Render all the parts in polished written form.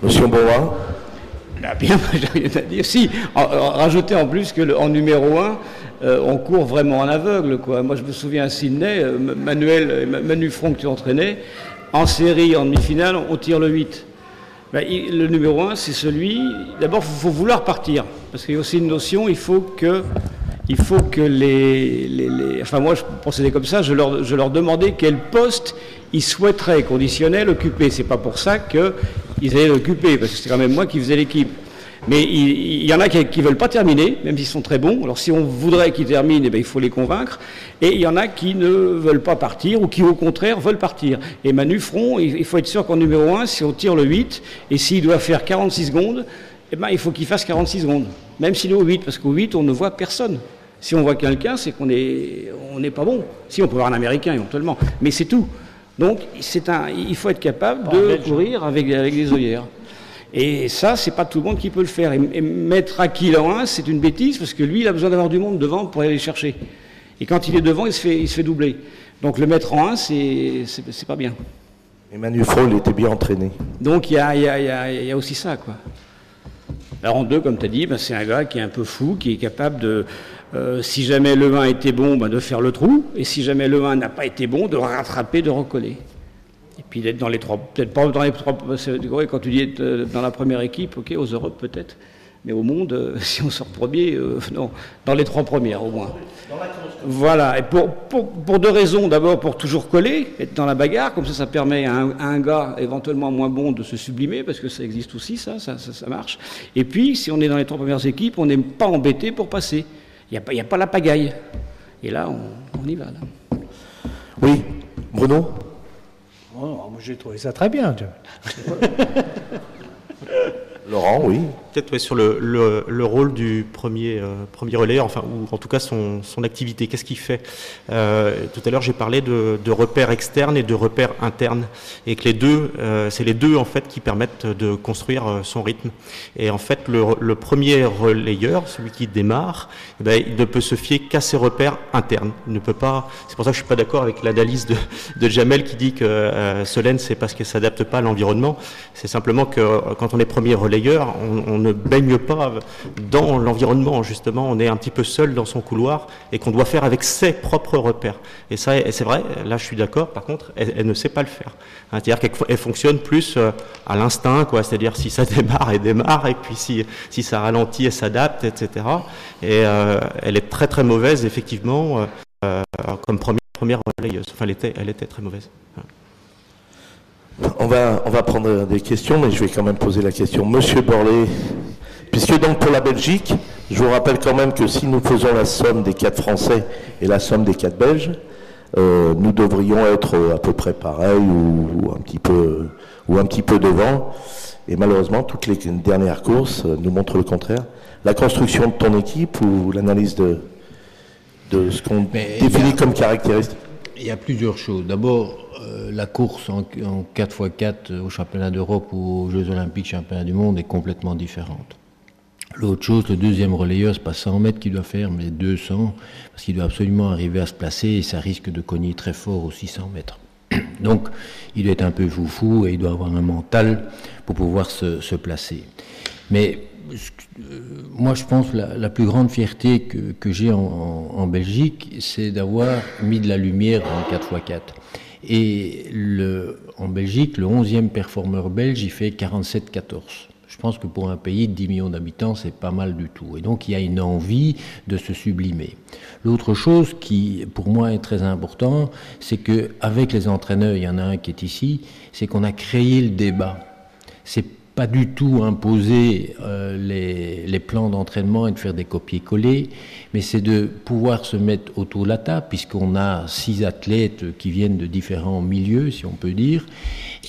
Monsieur Boin. Ah bien, j'ai rien à dire. Si, rajouter en plus qu'en numéro 1, on court vraiment en aveugle, quoi. Moi, je me souviens à Sydney, Manu Franck, tu entraînais, en série, en demi-finale, on tire le 8. Ben, le numéro 1, c'est celui... D'abord, il faut vouloir partir, parce qu'il y a aussi une notion, il faut que enfin, moi, je procédais comme ça, je leur demandais quel poste ils souhaiteraient, conditionnel, occuper. C'est pas pour ça qu'ils allaient l'occuper, parce que c'est quand même moi qui faisais l'équipe. Mais il y en a qui veulent pas terminer, même s'ils sont très bons. Alors si on voudrait qu'ils terminent, eh bien, il faut les convaincre. Et il y en a qui ne veulent pas partir, ou qui au contraire veulent partir. Et Manu Front, il faut être sûr qu'en numéro 1, si on tire le 8, et s'il doit faire 46 secondes, eh ben, il faut qu'il fasse 46 secondes. Même s'il est au 8, parce qu'au 8, on ne voit personne. Si on voit quelqu'un, c'est qu'on n'est pas bon. Si, on peut voir un Américain éventuellement, mais c'est tout. Donc, il faut être capable de courir avec des œillères. Et ça, c'est pas tout le monde qui peut le faire. Et mettre Akil en 1, c'est une bêtise, parce que lui, il a besoin d'avoir du monde devant pour aller les chercher. Et quand il est devant, il se fait doubler. Donc, le mettre en 1, c'est pas bien. Et Manu Front, il était bien entraîné. Donc, il y a aussi ça, quoi. Alors, en 2, comme tu as dit, ben, c'est un gars qui est un peu fou, qui est capable de... si jamais le 1 était bon, ben de faire le trou, et si jamais le 1 n'a pas été bon, de rattraper, de recoller. Et puis d'être dans les trois, peut-être pas dans les trois, quand tu dis être dans la première équipe, ok, aux Europes peut-être, mais au monde, si on sort premier, non, dans les 3 premières au moins. Voilà, et pour 2 raisons. D'abord, pour toujours coller, être dans la bagarre, comme ça permet à un gars éventuellement moins bon de se sublimer, parce que ça existe aussi, ça marche. Et puis, si on est dans les 3 premières équipes, on n'est pas embêté pour passer. Il n'y a pas la pagaille. Et là, on y va. Là. Oui, Bruno. Oh, moi, j'ai trouvé ça très bien. Laurent, oui. Peut-être ouais, sur le rôle du premier relayeur, enfin, ou en tout cas son activité. Qu'est-ce qu'il fait tout à l'heure, j'ai parlé de repères externes et de repères internes, et que les deux, c'est les deux en fait qui permettent de construire son rythme. Et en fait, le premier relayeur, celui qui démarre, eh ben, il ne peut se fier qu'à ses repères internes. Il ne peut pas. C'est pour ça que je suis pas d'accord avec l'analyse de Jamel qui dit que Solène, c'est parce qu'elle s'adapte pas à l'environnement. C'est simplement que quand on est premier relayeur, on ne baigne pas dans l'environnement, justement, on est un petit peu seul dans son couloir et qu'on doit faire avec ses propres repères. Et ça, c'est vrai, là je suis d'accord, par contre, elle ne sait pas le faire. C'est-à-dire qu'elle fonctionne plus à l'instinct, quoi. C'est-à-dire si ça démarre, elle démarre, et puis si ça ralentit, elle s'adapte, etc. Et elle est très très mauvaise, effectivement, comme première relayeuse. Enfin, elle était très mauvaise. On va prendre des questions, mais je vais quand même poser la question. Monsieur Borlé, puisque donc pour la Belgique, je vous rappelle quand même que si nous faisons la somme des 4 Français et la somme des 4 Belges, nous devrions être à peu près pareil ou un petit peu devant. Et malheureusement, toutes les dernières courses nous montrent le contraire. La construction de ton équipe ou l'analyse de ce qu'on définit comme caractéristique? Il y a plusieurs choses. D'abord, la course en 4x4 au championnat d'Europe ou aux Jeux Olympiques, championnat du monde est complètement différente. L'autre chose, le deuxième relayeur, c'est pas 100 mètres qu'il doit faire, mais 200, parce qu'il doit absolument arriver à se placer et ça risque de cogner très fort aux 600 mètres. Donc, il doit être un peu foufou et il doit avoir un mental pour pouvoir se placer. Mais moi, je pense que la plus grande fierté que j'ai en Belgique, c'est d'avoir mis de la lumière dans le 4x4. Et en Belgique, le 11e performeur belge, il fait 47-14. Je pense que pour un pays de 10 millions d'habitants, c'est pas mal du tout. Et donc, il y a une envie de se sublimer. L'autre chose qui, pour moi, est très important, c'est qu'avec les entraîneurs, il y en a un qui est ici, c'est qu'on a créé le débat. C'est pas du tout imposer les plans d'entraînement et de faire des copier-coller, mais c'est de pouvoir se mettre autour de la table, puisqu'on a 6 athlètes qui viennent de différents milieux, si on peut dire,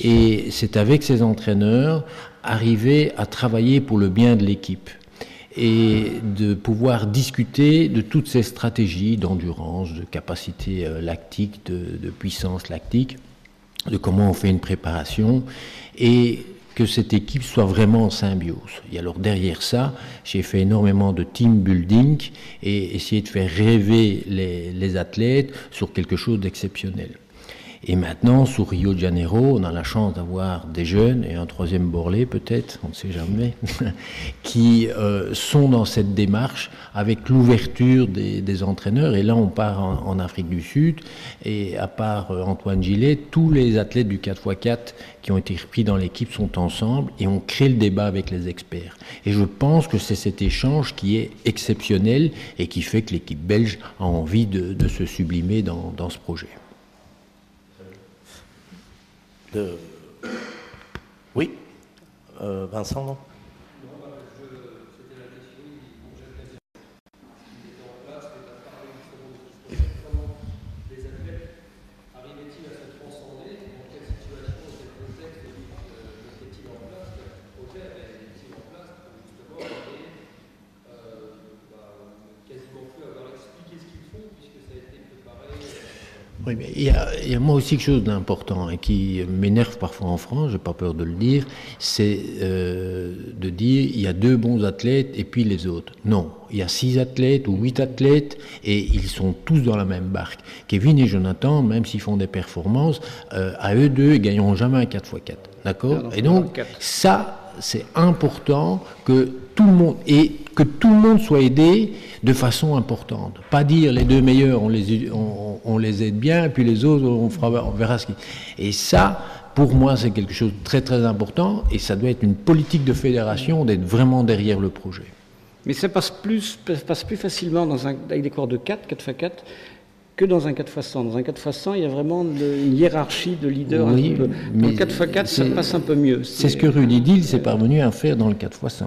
et c'est avec ces entraîneurs arriver à travailler pour le bien de l'équipe et de pouvoir discuter de toutes ces stratégies d'endurance, de capacité lactique, de puissance lactique, de comment on fait une préparation, et que cette équipe soit vraiment en symbiose. Et alors derrière ça, j'ai fait énormément de team building et essayer de faire rêver les athlètes sur quelque chose d'exceptionnel. Et maintenant, sur Rio de Janeiro, on a la chance d'avoir des jeunes, et un troisième Borlée peut-être, on ne sait jamais, qui sont dans cette démarche avec l'ouverture des entraîneurs. Et là, on part en Afrique du Sud, et à part Antoine Gillet, tous les athlètes du 4x4 qui ont été repris dans l'équipe sont ensemble, et on crée le débat avec les experts. Et je pense que c'est cet échange qui est exceptionnel, et qui fait que l'équipe belge a envie de se sublimer dans ce projet. Oui, Vincent, non? Oui, mais il y a moi aussi quelque chose d'important et qui m'énerve parfois en France, j'ai pas peur de le dire, c'est de dire il y a 2 bons athlètes et puis les autres. Non, il y a 6 athlètes ou 8 athlètes et ils sont tous dans la même barque. Kevin et Jonathan, même s'ils font des performances, à eux deux, ils gagneront jamais un 4x4. D'accord? Et donc, ça, c'est important que tout le monde soit aidé de façon importante. Pas dire les 2 meilleurs, on les aide bien, et puis les autres, on verra ce qui... Et ça, pour moi, c'est quelque chose de très très important, et ça doit être une politique de fédération d'être vraiment derrière le projet. Mais ça passe plus facilement avec des cours de 4x4, que dans un 4x100. Dans un 4x100, il y a vraiment une hiérarchie de leader. Oui, un peu. Dans le 4x4, ça passe un peu mieux. C'est ce que Rudy Dill s'est parvenu à faire dans le 4x100,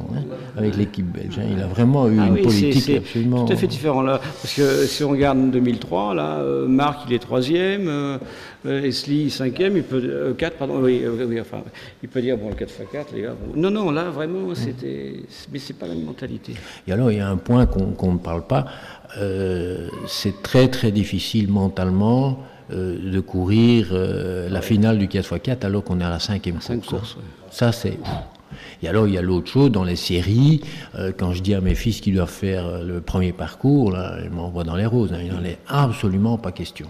avec l'équipe belge. Il a vraiment eu une politique absolument... tout à fait différent là. Parce que si on regarde 2003, là, Marc, il est 3e, Esli, 5e, il peut... 4, pardon, enfin, il peut dire, bon, le 4x4, les gars... Bon. Non, là, vraiment, mais c'est pas la même mentalité. Et alors, il y a un point qu'on ne parle pas, c'est très très difficile mentalement de courir la finale du 4x4 alors qu'on est à la 5e course. Ça c'est... Et alors il y a l'autre chose, dans les séries, quand je dis à mes fils qu'ils doivent faire le premier parcours, là, ils m'envoient dans les roses, il n'en est absolument pas question.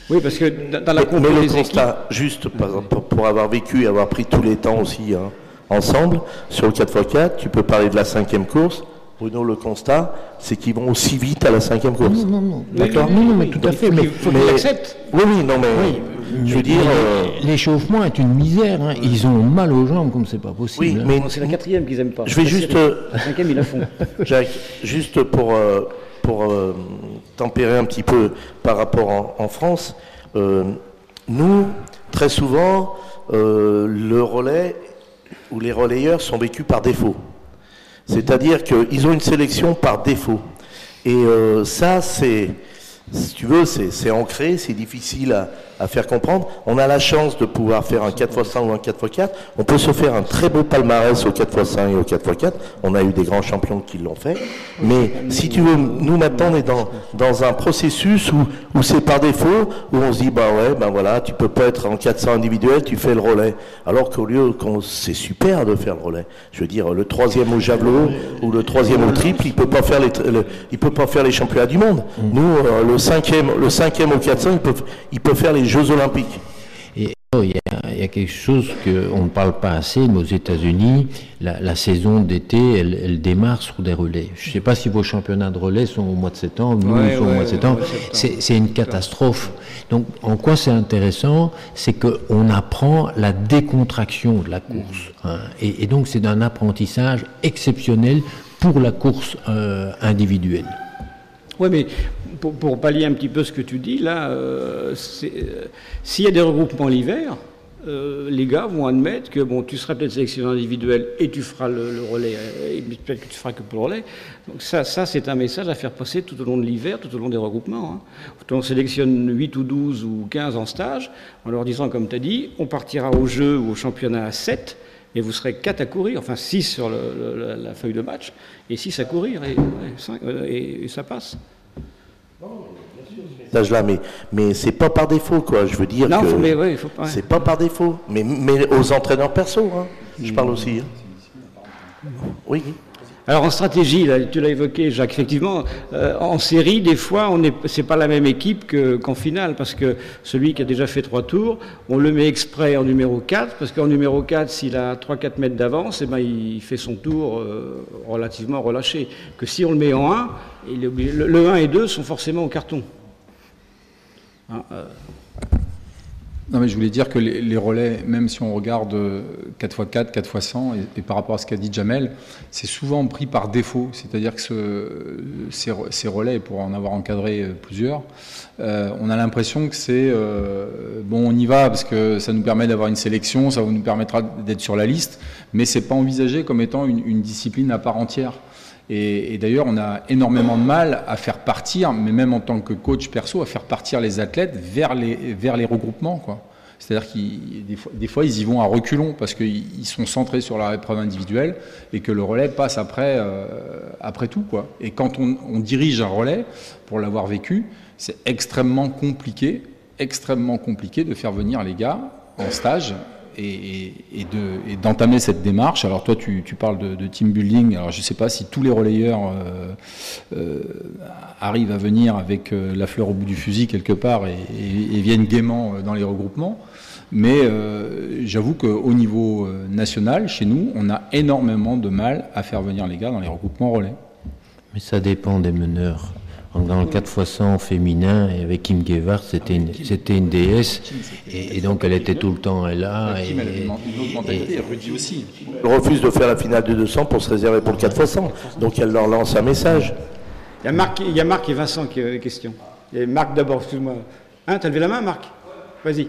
Oui, parce que dans la mais le constat, juste par exemple, pour avoir vécu et avoir pris tous les temps aussi ensemble, sur le 4x4, tu peux parler de la 5e course. Bruno, le constat, c'est qu'ils vont aussi vite à la 5e course. Non. D'accord. Non, mais tout à fait. Il faut qu'ils l'acceptent. Oui, non, mais je veux dire... L'échauffement est une misère. Ils ont mal aux jambes comme c'est pas possible. Oui, mais c'est la 4e qu'ils aiment pas. Je vais juste... La 5e, ils la font. Jacques, juste pour tempérer un petit peu par rapport en France, nous, très souvent, le relais ou les relayeurs sont vécus par défaut. C'est-à-dire qu'ils ont une sélection par défaut. Et ça, si tu veux, c'est ancré, c'est difficile à faire comprendre. On a la chance de pouvoir faire un 4x100 ou un 4x4. On peut se faire un très beau palmarès au 4x100 et au 4x4. On a eu des grands champions qui l'ont fait. Mais si tu veux, nous maintenant, on est dans un processus où c'est par défaut, où on se dit, voilà, tu peux pas être en 400 individuel, tu fais le relais. Alors qu'au lieu, c'est super de faire le relais. Je veux dire, le 3e au javelot ou le 3e au triple, il peut pas faire les championnats du monde. Nous, le 5e au 400, il peut faire les Jeux Olympiques. Et il y a quelque chose qu'on ne parle pas assez, mais aux États-Unis, la saison d'été, elle démarre sur des relais. Je ne sais pas si vos championnats de relais sont au mois de septembre, nous sommes au mois de septembre. C'est une catastrophe. Donc, en quoi c'est intéressant? C'est qu'on apprend la décontraction de la course. Et donc, c'est un apprentissage exceptionnel pour la course individuelle. Oui, mais pour pallier un petit peu ce que tu dis, là, s'il y a des regroupements l'hiver, les gars vont admettre que tu seras peut-être sélectionné individuel et tu feras le relais, et peut-être que tu feras que pour le relais. Donc ça c'est un message à faire passer tout au long de l'hiver, tout au long des regroupements. On sélectionne 8 ou 12 ou 15 en stage, en leur disant, comme tu as dit, on partira au jeu ou au championnat à 7, et vous serez 4 à courir, enfin 6 sur la feuille de match, et 6 à courir, et ça passe. Là, mais c'est pas par défaut, quoi. Je veux dire faut pas. C'est pas par défaut, mais aux entraîneurs perso, je parle aussi. Oui. Alors en stratégie, là, tu l'as évoqué, Jacques, effectivement, en série, des fois, c'est pas la même équipe qu'en finale, parce que celui qui a déjà fait 3 tours, on le met exprès en numéro 4, parce qu'en numéro 4, s'il a 3-4 mètres d'avance, eh ben, il fait son tour relativement relâché. Que si on le met en 1, le 1 et 2 sont forcément au carton. Hein, Non, mais je voulais dire que les relais, même si on regarde 4x4, 4x100, et par rapport à ce qu'a dit Jamel, c'est souvent pris par défaut. C'est-à-dire que ces relais, pour en avoir encadré plusieurs, on a l'impression que c'est bon, on y va parce que ça nous permet d'avoir une sélection, ça nous permettra d'être sur la liste, mais c'est pas envisagé comme étant une discipline à part entière. Et d'ailleurs, on a énormément de mal à faire partir, mais même en tant que coach perso, à faire partir les athlètes vers les regroupements, quoi. C'est-à-dire que des fois, ils y vont à reculons parce qu'ils sont centrés sur leur épreuve individuelle et que le relais passe après tout, quoi. Et quand on dirige un relais, pour l'avoir vécu, c'est extrêmement compliqué de faire venir les gars en stage et d'entamer cette démarche. Alors toi, tu parles de team building. Alors je ne sais pas si tous les relayeurs arrivent à venir avec la fleur au bout du fusil quelque part et viennent gaiement dans les regroupements. Mais j'avoue qu'au niveau national, chez nous, on a énormément de mal à faire venir les gars dans les regroupements relais. Mais ça dépend des meneurs. Dans le 4x100 féminin, et avec Kim Gevart, c'était une déesse, et donc elle était tout le temps là. Kim, elle a une autre mentalité, et Rudy aussi. Elle refuse de faire la finale de 200 pour se réserver pour le 4x100. Donc elle leur lance un message. Il y a Marc et Vincent qui ont des questions. Et Marc d'abord, excuse-moi. Hein, t'as levé la main, Marc? Vas-y.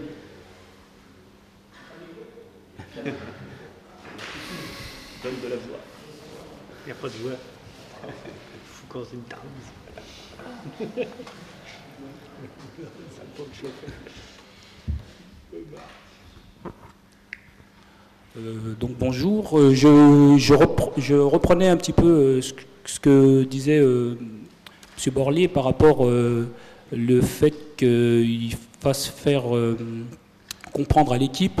Donne de la voix. Il n'y a pas de voix. Il faut causer une tarde. Donc bonjour, je reprenais un petit peu ce que disait M. Borlier par rapport le fait qu'il fasse faire comprendre à l'équipe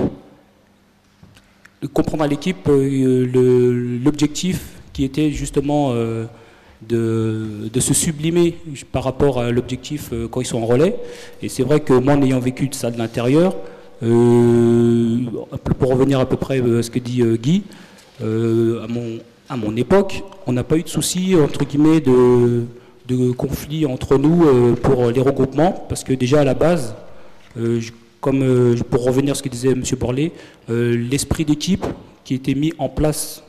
l'objectif qui était justement de se sublimer par rapport à l'objectif quand ils sont en relais. Et c'est vrai que moi, en ayant vécu de ça de l'intérieur, pour revenir à peu près à ce que dit Guy, à mon époque, on n'a pas eu de soucis, entre guillemets, de conflits entre nous pour les regroupements, parce que déjà à la base, pour revenir à ce que disait M. Borlé, l'esprit d'équipe qui était mis en place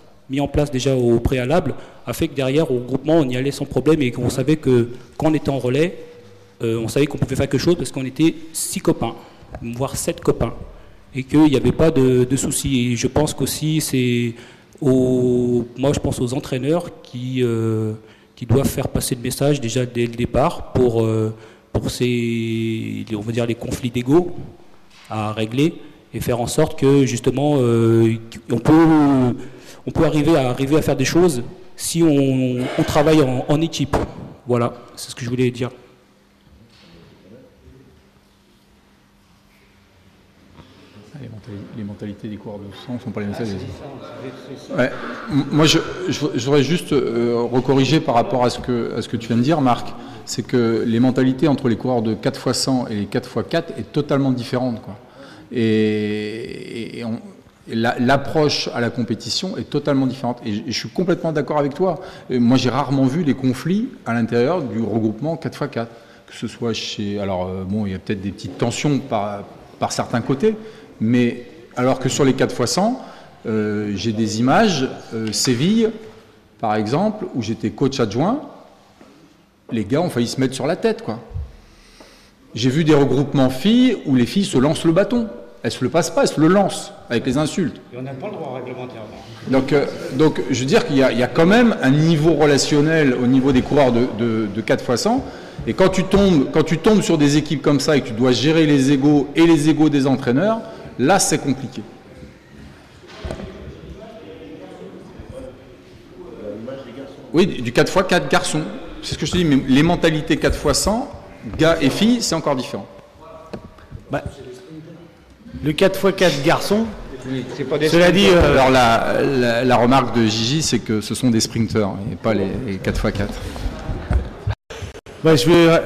déjà au préalable, a fait que derrière, au regroupement, on y allait sans problème et qu'on savait que quand on était en relais, on savait qu'on pouvait faire quelque chose parce qu'on était 6 copains, voire 7 copains, et qu'il n'y avait pas de soucis. Et je pense qu'aussi, moi je pense aux entraîneurs qui doivent faire passer le message déjà dès le départ pour on va dire, les conflits d'ego à régler et faire en sorte que justement on peut arriver à faire des choses si on travaille en équipe. Voilà, c'est ce que je voulais dire. Les mentalités des coureurs de sang ne sont pas les mêmes. Ouais. Moi, je voudrais juste recorriger par rapport à ce que tu viens de dire, Marc. C'est que les mentalités entre les coureurs de 4x100 et les 4x4 est totalement différente, quoi. Et l'approche à la compétition est totalement différente. Et je suis complètement d'accord avec toi. Moi, j'ai rarement vu des conflits à l'intérieur du regroupement 4x4. Que ce soit chez... Alors, bon, il y a peut-être des petites tensions par certains côtés, mais alors que sur les 4x100, j'ai des images, Séville, par exemple, où j'étais coach adjoint, les gars ont failli se mettre sur la tête, quoi. J'ai vu des regroupements filles où les filles se lancent le bâton. Elles se le passent pas, elles se le lancent avec les insultes. Et on n'a pas le droit réglementairement. Donc je veux dire qu'il y a quand même un niveau relationnel au niveau des coureurs de 4x100. Et quand tu tombes sur des équipes comme ça et que tu dois gérer les égos et les égos des entraîneurs, là c'est compliqué. Oui, du 4x4 garçons. C'est ce que je te dis, mais les mentalités 4x100, gars et filles, c'est encore différent. Bah, le 4x4 garçon, C'est pas des Cela dit, sprinters. alors la remarque de Gigi, c'est que ce sont des sprinters et pas les 4x4. Je vais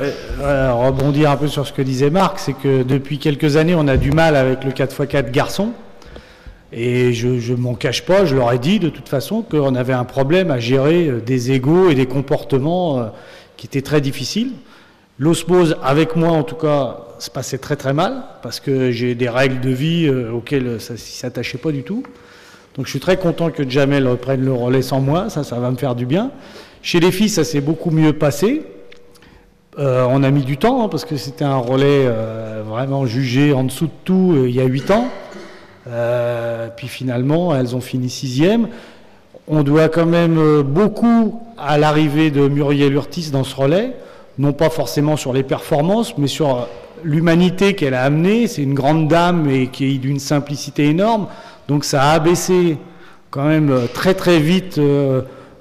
rebondir un peu sur ce que disait Marc, c'est que depuis quelques années, on a du mal avec le 4x4 garçon. Et je ne m'en cache pas, je leur ai dit de toute façon qu'on avait un problème à gérer des égos et des comportements qui étaient très difficiles. L'osmose, avec moi en tout cas, se passait très très mal, parce que j'ai des règles de vie auxquelles ça ne s'attachait pas du tout. Donc je suis très content que Jamel reprenne le relais sans moi, ça va me faire du bien. Chez les filles, ça s'est beaucoup mieux passé. On a mis du temps, parce que c'était un relais vraiment jugé en dessous de tout il y a 8 ans. Puis finalement, elles ont fini 6e. On doit quand même beaucoup à l'arrivée de Muriel Urtis dans ce relais, non pas forcément sur les performances, mais sur l'humanité qu'elle a amenée. C'est une grande dame et qui est d'une simplicité énorme. Donc ça a abaissé quand même très très vite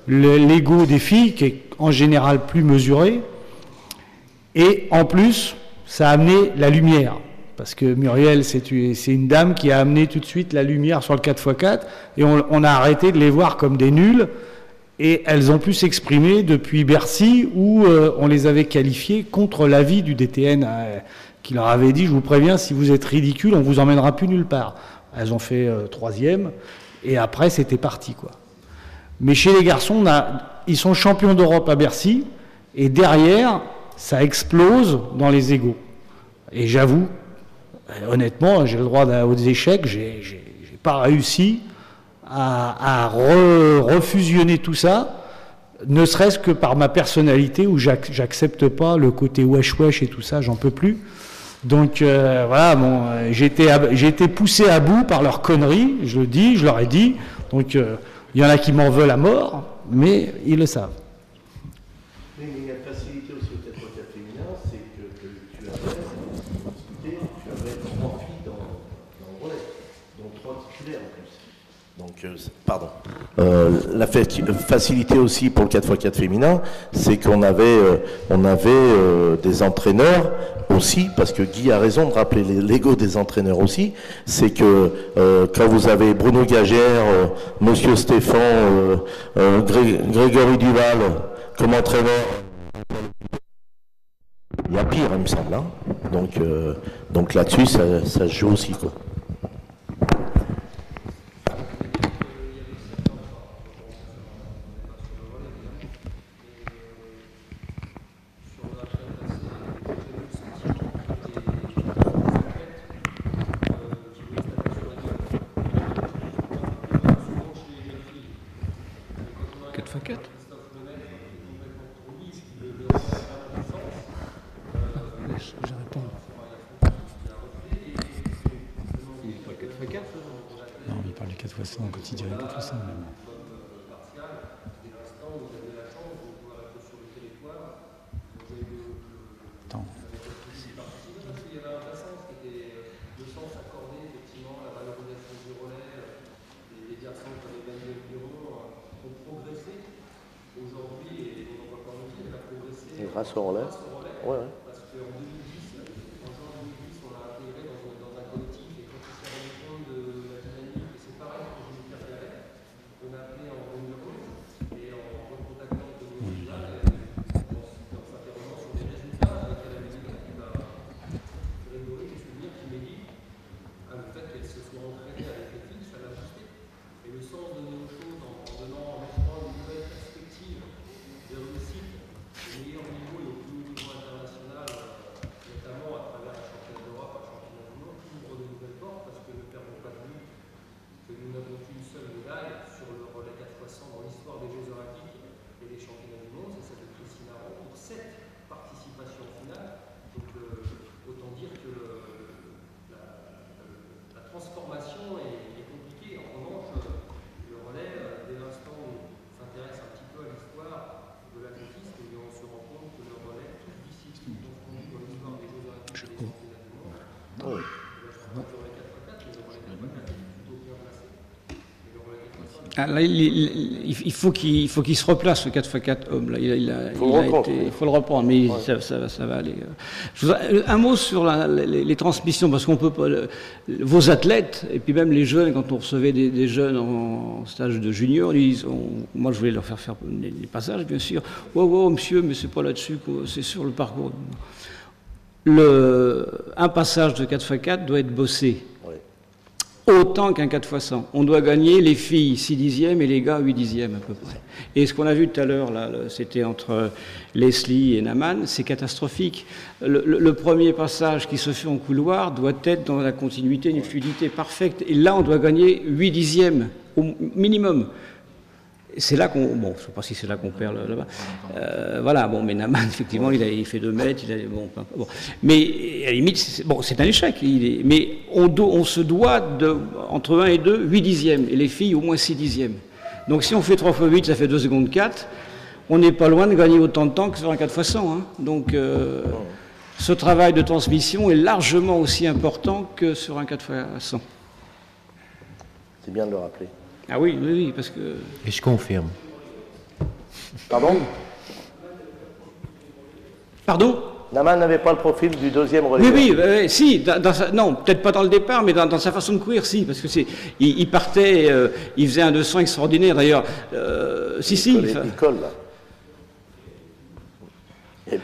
l'ego des filles, qui est en général plus mesuré. Et en plus, ça a amené la lumière. Parce que Muriel, c'est une dame qui a amené tout de suite la lumière sur le 4x4, et on a arrêté de les voir comme des nuls, et elles ont pu s'exprimer depuis Bercy, où on les avait qualifiées contre l'avis du DTN, qui leur avait dit, je vous préviens, si vous êtes ridicule, on vous emmènera plus nulle part. Elles ont fait 3e, et après c'était parti, quoi. Mais chez les garçons, ils sont champions d'Europe à Bercy, et derrière, ça explose dans les égos. Et j'avoue, honnêtement, j'ai le droit aux échecs, j'ai pas réussi à refusionner tout ça, ne serait-ce que par ma personnalité, où j'accepte pas le côté wesh-wesh et tout ça, j'en peux plus. Donc voilà, bon, j'ai été poussé à bout par leurs conneries, je le dis, je leur ai dit. Donc il y en a qui m'en veulent à mort, mais ils le savent. Mais il y a une facilité aussi au 4x4 féminin, c'est que tu avais 3 filles dans le relais, dont 3 titulaires en plus. Donc, pardon. La facilité aussi pour le 4x4 féminin, c'est qu'on avait, des entraîneurs aussi, parce que Guy a raison de rappeler l'ego des entraîneurs aussi, c'est que quand vous avez Bruno Gagère, Monsieur Stéphane, Grégory Duval comme entraîneur, il y a pire, il me semble. Hein. Donc là-dessus, ça se joue aussi, quoi. Non, il parle du 4x100 quand il dirait 4x100. Attends. Et grâce au relais. Ouais. Ah, là, il faut qu'il se replace, le 4x4 homme. Là. Il faut le reprendre, mais ouais. ça va aller. Un mot sur les transmissions, parce qu'on peut pas... vos athlètes, et puis même les jeunes, quand on recevait des jeunes en stage de junior, moi je voulais leur faire les passages, bien sûr. Oh, monsieur, mais c'est pas là-dessus, c'est sur le parcours. Un passage de 4x4 doit être bossé. Autant qu'un 4x100. On doit gagner les filles 6 dixièmes et les gars 8 dixièmes à peu près. Et ce qu'on a vu tout à l'heure, là, c'était entre Leslie et Naman, c'est catastrophique. Le premier passage qui se fait en couloir doit être dans la continuité, une fluidité parfaite. Et là, on doit gagner 8 dixièmes au minimum. C'est là qu'on... Bon, je ne sais pas si c'est là qu'on perd là-bas. Voilà, bon, mais Naman, effectivement, il fait 2 mètres. Bon. Mais à la limite, c'est un échec. Mais on se doit, entre 1 et 2, 8 dixièmes. Et les filles, au moins 6 dixièmes. Donc si on fait 3 x 8, ça fait 2 secondes 4. On n'est pas loin de gagner autant de temps que sur un 4x100. Hein. Donc ce travail de transmission est largement aussi important que sur un 4x100. C'est bien de le rappeler. Ah oui, parce que... Et je confirme. Pardon ? Naman n'avait pas le profil du deuxième relais. Oui, si. Non, peut-être pas dans le départ, mais dans sa façon de courir, si. Parce que il partait, il faisait un 200 extraordinaire, d'ailleurs. Il colle, là.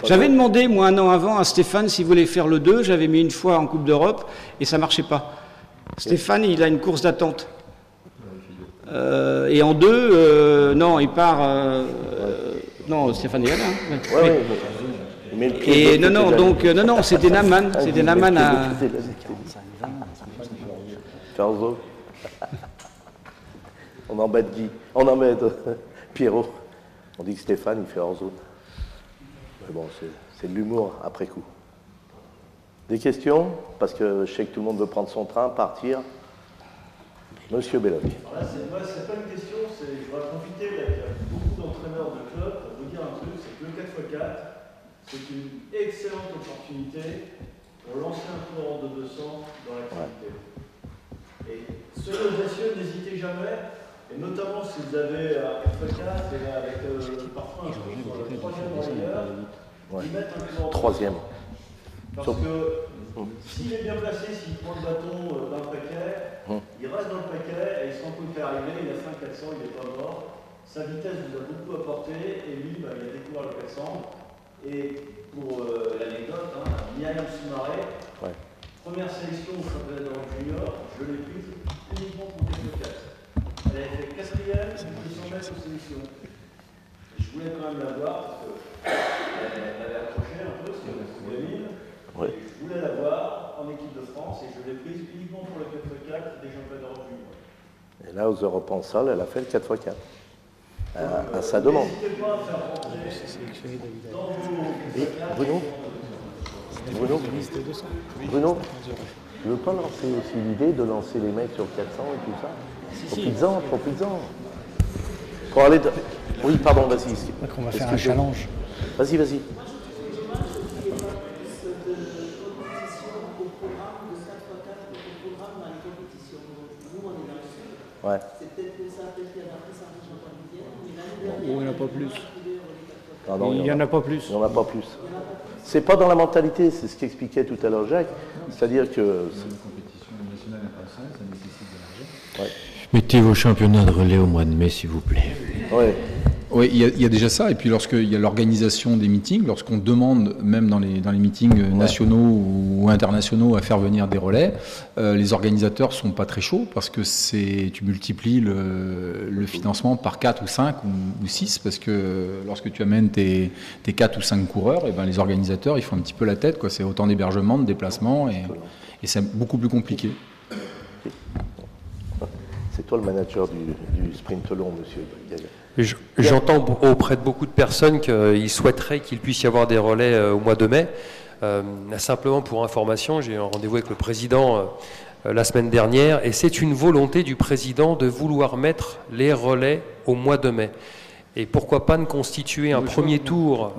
J'avais demandé, moi, un an avant, à Stéphane s'il voulait faire le 2. J'avais mis une fois en Coupe d'Europe, et ça marchait pas. Stéphane, il a une course d'attente. Et en 2, non, il part... non, Stéphane est là. Et non, c'était Naman. C'était Naman à... On embête Guy. On embête Pierrot. On dit que Stéphane, il fait hors zone. Mais bon, c'est de l'humour après coup. Des questions? Parce que je sais que tout le monde veut prendre son train, partir. Monsieur Belloc. C'est pas une question, je voudrais profiter avec beaucoup d'entraîneurs de club pour vous dire un truc, c'est que le 4x4, c'est une excellente opportunité pour lancer un courant de 200 dans l'activité. Ouais. Et ceux messieurs, n'hésitez jamais, et notamment si vous avez un 4x4 et avec parfois un jour sur le troisième relayeur, ils mettent un courant de 200. Troisième. Parce que s'il est bien placé, s'il prend le bâton dans le paquet, il reste dans le paquet et il se rend compte qu'il est arrivé, il a fait un 400, il n'est pas mort. Sa vitesse vous a beaucoup apporté et lui, il a découvert le 400. Et pour l'anecdote, Myriam Soumaré, première sélection au championnat d'Europe junior, je l'ai prise uniquement pour le 4. Elle avait fait 4e, 200 mètres aux sélections. Je voulais quand même la voir parce qu'elle avait accroché un peu, c'était une gamine. Ouais. Je voulais la voir en équipe de France et je l'ai prise uniquement pour le 4x4 des championnats d'Europe junior. Et là, aux Europes en sol, elle a fait le 4x4. À sa demande. N'hésitez pas à faire rentrer dans vos... Bruno, tu veux pas lancer aussi l'idée de lancer les mecs sur 400 et tout ça? Profites-en. Pour aller de... Oui, pardon, vas-y. On va faire un challenge. Vas-y. Ouais. Il n'y en a pas plus. Ah non, il n'y en a pas plus. Il n'y en a pas plus. C'est pas dans la mentalité, c'est ce qu'expliquait tout à l'heure Jacques. C'est-à-dire que... compétition nationale internationale, ça nécessite d'énergie. Ouais. Mettez vos championnats de relais au mois de mai, s'il vous plaît. Ouais. Oui, il y a déjà ça. Et puis lorsqu'il y a l'organisation des meetings, lorsqu'on demande, même dans les meetings nationaux ou internationaux, à faire venir des relais, les organisateurs sont pas très chauds parce que tu multiplies le financement par 4 ou 5 ou 6 parce que lorsque tu amènes tes 4 ou 5 coureurs, et ben les organisateurs ils font un petit peu la tête, quoi. C'est autant d'hébergement, de déplacement et c'est beaucoup plus compliqué. C'est toi le manager du sprint long, monsieur Gaillard. J'entends auprès de beaucoup de personnes qu'ils souhaiteraient qu'il puisse y avoir des relais au mois de mai. Simplement pour information, j'ai eu un rendez-vous avec le président la semaine dernière et c'est une volonté du président de vouloir mettre les relais au mois de mai. Et pourquoi pas ne constituer un premier tour,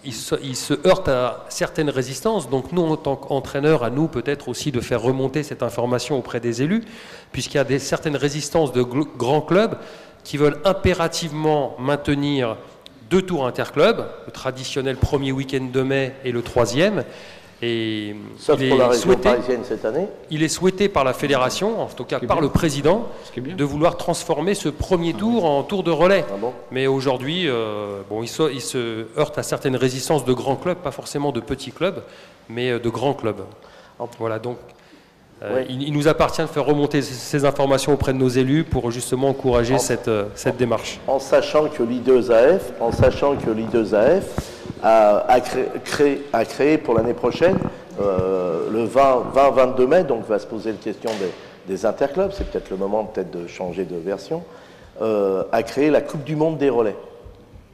il se heurte à certaines résistances. Donc nous, en tant qu'entraîneurs, à nous peut-être aussi de faire remonter cette information auprès des élus, puisqu'il y a certaines résistances de grands clubs qui veulent impérativement maintenir 2 tours interclubs, le traditionnel premier week-end de mai et le 3e. Et sauf pour la région parisienne cette année. Il est souhaité par la fédération, en tout cas par le président, de vouloir transformer ce premier tour en tour de relais. Ah bon. Mais aujourd'hui, il se heurte à certaines résistances de grands clubs, pas forcément de petits clubs, mais de grands clubs. Voilà, donc il nous appartient de faire remonter ces informations auprès de nos élus pour justement encourager cette démarche. En sachant que l'I2AF, a créé pour l'année prochaine, le 20-22 mai, donc va se poser la question des interclubs, c'est peut-être le moment de changer de version, a créé la Coupe du Monde des relais.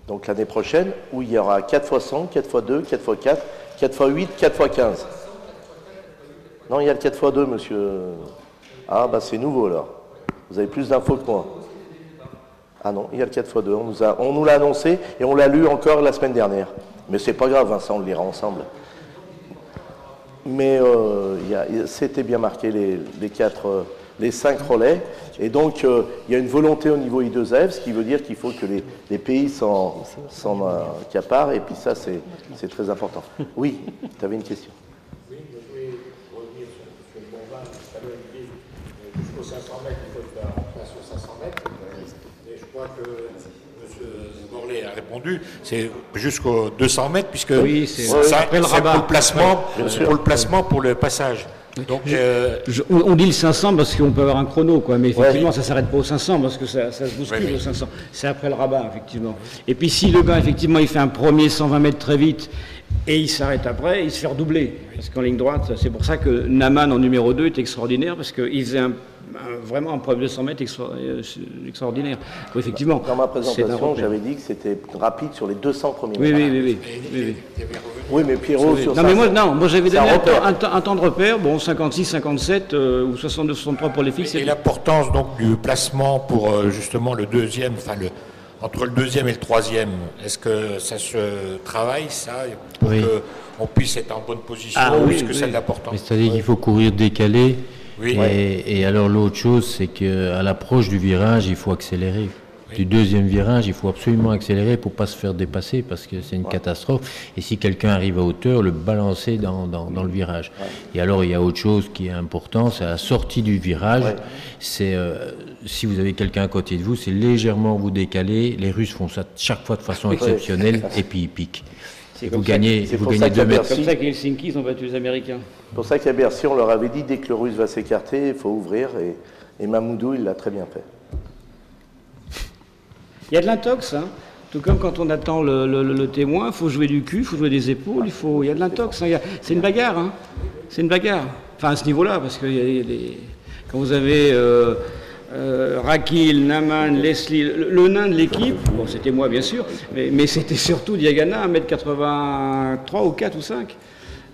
Donc l'année prochaine, où il y aura 4x100, 4x2, 4x4, 4x8, 4x15. Non, il y a le 4x2, monsieur. Ah, bah c'est nouveau alors. Vous avez plus d'infos que moi. Ah non, il y a le 4x2. On nous l'a annoncé et on l'a lu encore la semaine dernière. Mais c'est pas grave, Vincent, on le lira ensemble. Mais c'était bien marqué les 5 relais. Et donc, il y a une volonté au niveau I2AF, ce qui veut dire qu'il faut que les pays s'en accaparent. Et puis ça, c'est très important. Oui, tu avais une question. Oui, je voulais revenir sur M. Bourvin. Tout à l'heure, il dit jusqu'aux 500 mètres, il faut faire en place aux 500 mètres. Et je crois que M. Borlée a répondu, c'est jusqu'aux 200 mètres, puisque c'est pour le placement, pour le passage. Donc, on dit le 500 parce qu'on peut avoir un chrono, quoi, mais effectivement, ça ne s'arrête pas au 500 parce que ça se bouscule au 500. C'est après le rabat, effectivement. Et puis si le gars, effectivement, il fait un premier 120 mètres très vite et il s'arrête après, il se fait redoubler. Parce qu'en ligne droite, c'est pour ça que Naman en numéro 2 est extraordinaire, parce qu'il faisait vraiment un premier 200 mètres extraordinaire. Oui, effectivement. Dans ma présentation, j'avais dit que c'était rapide sur les 200 premiers mètres. Oui, mais Pierrot, sur ça... moi j'avais donné un temps de repère, 56, 57 ou 62, 63 pour les fixes. Et l'importance donc du placement pour justement le deuxième, entre le deuxième et le troisième, est-ce que ça se travaille, ça, pour qu'on puisse être en bonne position, ou est-ce que ça a de l'importance? C'est-à-dire qu'il faut courir décalé, et alors l'autre chose, c'est qu'à l'approche du virage, il faut accélérer. Du deuxième virage, il faut absolument accélérer pour ne pas se faire dépasser, parce que c'est une catastrophe. Et si quelqu'un arrive à hauteur, le balancer dans le virage. Et alors, il y a autre chose qui est important, c'est à la sortie du virage. C'est si vous avez quelqu'un à côté de vous, c'est légèrement vous décaler. Les Russes font ça chaque fois de façon exceptionnelle, et puis ils piquent. Vous gagnez 2 mètres. C'est comme ça qu'à Helsinki, ils ont battu les Américains. C'est pour ça qu'à Bercy, on leur avait dit, dès que le Russe va s'écarter, il faut ouvrir. Et Mamoudou, il l'a très bien fait. Il y a de l'intox, hein. Tout comme quand on attend le témoin, il faut jouer du cul, il faut jouer des épaules, il y a de l'intox. Hein. C'est une bagarre, hein. C'est une bagarre. Enfin, à ce niveau-là, parce que quand vous avez Rakil, Naman, Leslie, le nain de l'équipe, bon, c'était moi bien sûr, mais c'était surtout Diagana, 1m83 ou 4 ou 5.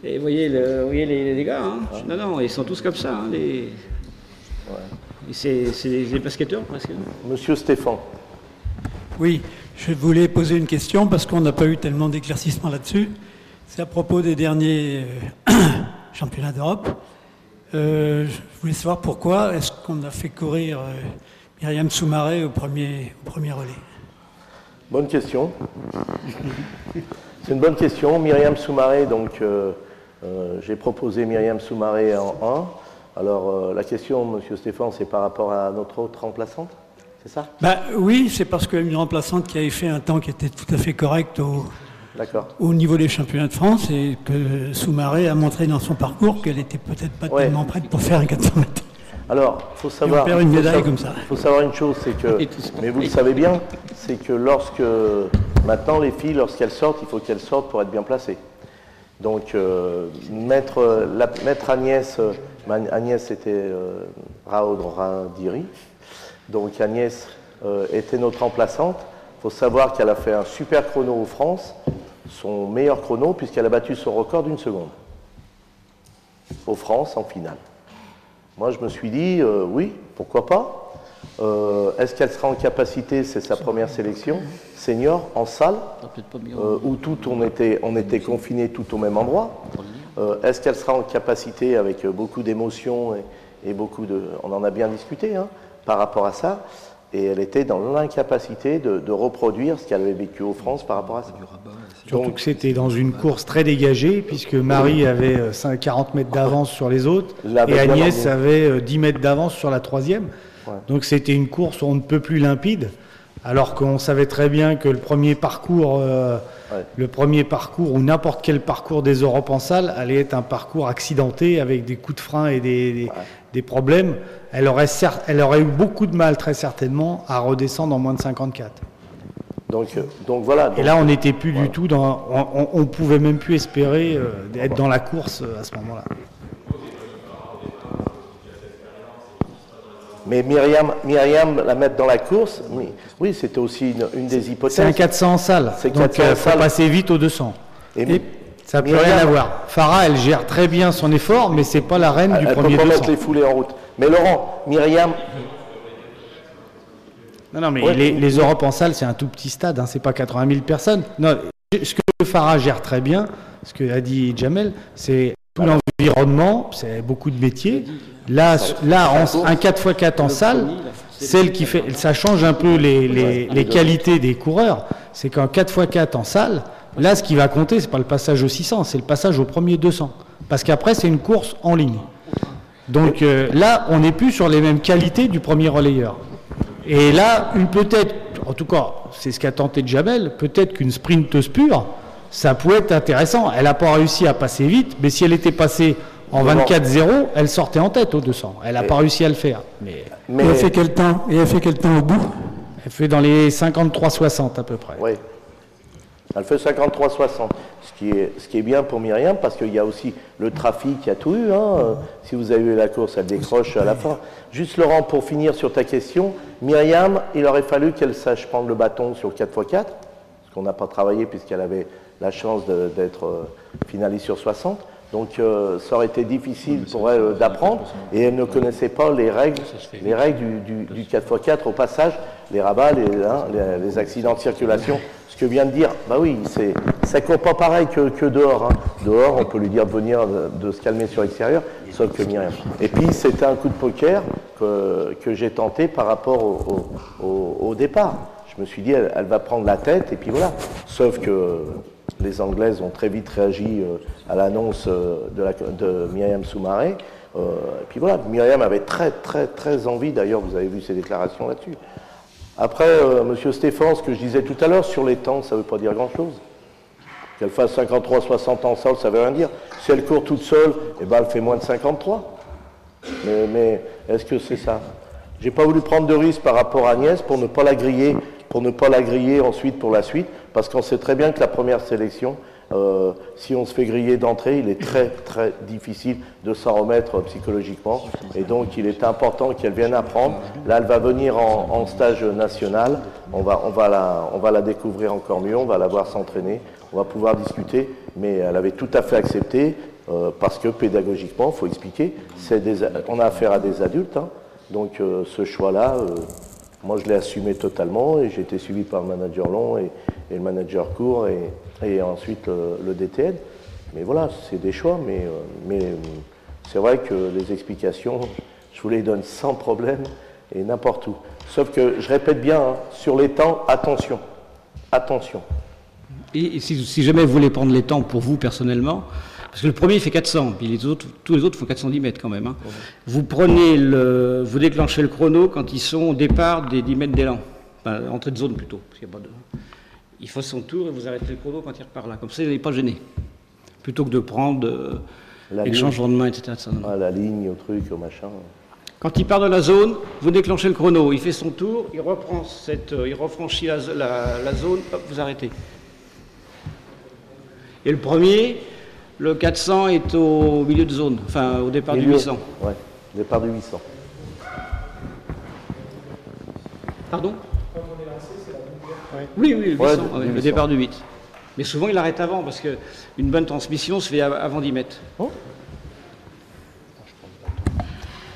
Et vous voyez les gars, hein. Non, ils sont tous comme ça, hein, c'est des basketteurs presque. Monsieur Stéphane. Oui, je voulais poser une question parce qu'on n'a pas eu tellement d'éclaircissements là-dessus. C'est à propos des derniers championnats d'Europe. Je voulais savoir pourquoi est-ce qu'on a fait courir Myriam Soumaré au premier relais. Bonne question. C'est une bonne question. Myriam Soumaré, donc j'ai proposé Myriam Soumaré en 1. Alors la question, monsieur Stéphane, c'est par rapport à notre autre remplaçante? C'est ça? Oui, c'est parce qu'une remplaçante qui avait fait un temps qui était tout à fait correct au niveau des championnats de France et que Soumaré a montré dans son parcours qu'elle n'était peut-être pas tellement prête pour faire un 400 mètres. Alors, il faut savoir... Et on perd une médaille comme ça. Il faut savoir une chose, c'est que... Mais vous le savez bien, c'est que maintenant, les filles, lorsqu'elles sortent, il faut qu'elles sortent pour être bien placées. Donc, mettre Agnès c'était Raodradiri. Donc Agnès était notre remplaçante. Il faut savoir qu'elle a fait un super chrono aux France, son meilleur chrono, puisqu'elle a battu son record d'1 seconde. Aux France, en finale. Moi, je me suis dit, oui, pourquoi pas. Est-ce qu'elle sera en capacité, c'est sa première sélection, senior, en salle, où on était confinés tout au même endroit. Est-ce qu'elle sera en capacité, avec beaucoup d'émotions et beaucoup de... On en a bien discuté par rapport à ça, et elle était dans l'incapacité de reproduire ce qu'elle avait vécu aux France par rapport à ça. Surtout que c'était dans une course très dégagée, puisque Marie avait 40 mètres d'avance sur les autres, et Agnès avait 10 mètres d'avance sur la troisième. Ouais. Donc c'était une course où on ne peut plus limpide, alors qu'on savait très bien que le premier parcours ou n'importe quel parcours des Europes en salle allait être un parcours accidenté avec des coups de frein et des problèmes. Elle aurait eu beaucoup de mal très certainement à redescendre en moins de 54. Donc voilà. Et là on n'était plus du tout dans... On pouvait même plus espérer être dans la course à ce moment-là. Mais Myriam, la mettre dans la course, oui, c'était aussi une des hypothèses. C'est un 400 en salle, donc il faut passer vite au 200. Et ça n'a plus rien à voir. Farah, elle gère très bien son effort, mais c'est pas la reine du premier 200. Elle peut pas mettre les foulées en route. Mais Laurent, Myriam... Non, mais les Europes en salle, c'est un tout petit stade, c'est pas 80 000 personnes. Non, ce que Farah gère très bien, ce que a dit Jamel, c'est tout l'environnement, c'est beaucoup de métiers. Là, un 4x4 en salle, celle qui fait, ça change un peu les qualités des coureurs. C'est qu'en 4x4 en salle, là, ce qui va compter, c'est pas le passage au 600, c'est le passage au premier 200. Parce qu'après, c'est une course en ligne. Donc là, on n'est plus sur les mêmes qualités du premier relayeur. Et là, peut-être, en tout cas, c'est ce qu'a tenté Jamel, peut-être qu'une sprinteuse pure, ça pouvait être intéressant. Elle n'a pas réussi à passer vite, mais si elle était passée en 24-0, elle sortait en tête au 200. Elle n'a pas réussi à le faire. Mais elle fait quel temps? Et elle fait quel temps au bout? Elle fait dans les 53-60 à peu près. Oui. Elle fait 53-60. Ce qui est bien pour Myriam, parce qu'il y a aussi le trafic, il y a tout eu. Si vous avez eu la course, elle décroche à la fin. Juste Laurent, pour finir sur ta question, Myriam, il aurait fallu qu'elle sache prendre le bâton sur 4x4, parce qu'on n'a pas travaillé puisqu'elle avait la chance d'être finaliste sur 60. Donc ça aurait été difficile pour elle d'apprendre, et elle ne connaissait pas les règles du 4x4 au passage, les rabats, les accidents de circulation. Ce que vient de dire, bah oui, ça court pas pareil que dehors. Dehors, on peut lui dire de venir, de se calmer sur l'extérieur, sauf que Myriam. Et puis c'était un coup de poker que j'ai tenté par rapport au départ. Je me suis dit, elle va prendre la tête, et puis voilà. Sauf que les Anglaises ont très vite réagi à l'annonce de Myriam Soumaré. Et puis voilà, Myriam avait très très très envie, d'ailleurs vous avez vu ses déclarations là-dessus. Après, Monsieur Stéphane, ce que je disais tout à l'heure, sur les temps, ça ne veut pas dire grand-chose. Qu'elle fasse 53-60 en salle, ça ne veut rien dire. Si elle court toute seule, eh ben, elle fait moins de 53. Mais est-ce que c'est ça? J'ai pas voulu prendre de risque par rapport à Agnès pour ne pas la griller ensuite pour la suite, parce qu'on sait très bien que la première sélection, si on se fait griller d'entrée, il est très très difficile de s'en remettre psychologiquement, et donc il est important qu'elle vienne apprendre. Là, elle va venir en stage national, on va la découvrir encore mieux, on va la voir s'entraîner, on va pouvoir discuter, mais elle avait tout à fait accepté, parce que pédagogiquement, il faut expliquer, on a affaire à des adultes, donc ce choix-là, moi je l'ai assumé totalement, et j'ai été suivi par le manager long et le manager court, et ensuite le DTN. Mais voilà, c'est des choix, mais c'est vrai que les explications, je vous les donne sans problème et n'importe où. Sauf que, je répète bien, sur les temps, attention. Attention. Et si jamais vous voulez prendre les temps pour vous personnellement, parce que le premier fait 400, puis tous les autres font 410 mètres quand même. Vous vous déclenchez le chrono quand ils sont au départ des 10 mètres d'élan. Enfin, entrée de zone plutôt. Parce qu'il y a pas de... Il fait son tour et vous arrêtez le chrono quand il repart là. Comme ça, il n'est pas gêné. Plutôt que de prendre les changements de main, etc. La ligne, au truc, au machin. Quand il part de la zone, vous déclenchez le chrono. Il fait son tour, il reprend il refranchit la zone, hop, vous arrêtez. Et le premier, le 400 est au milieu de zone, enfin au départ du 800. Ouais, au départ du 800. Pardon? Oui, le 800, le départ du 8. Mais souvent, il arrête avant, parce qu'une bonne transmission se fait avant 10 mètres.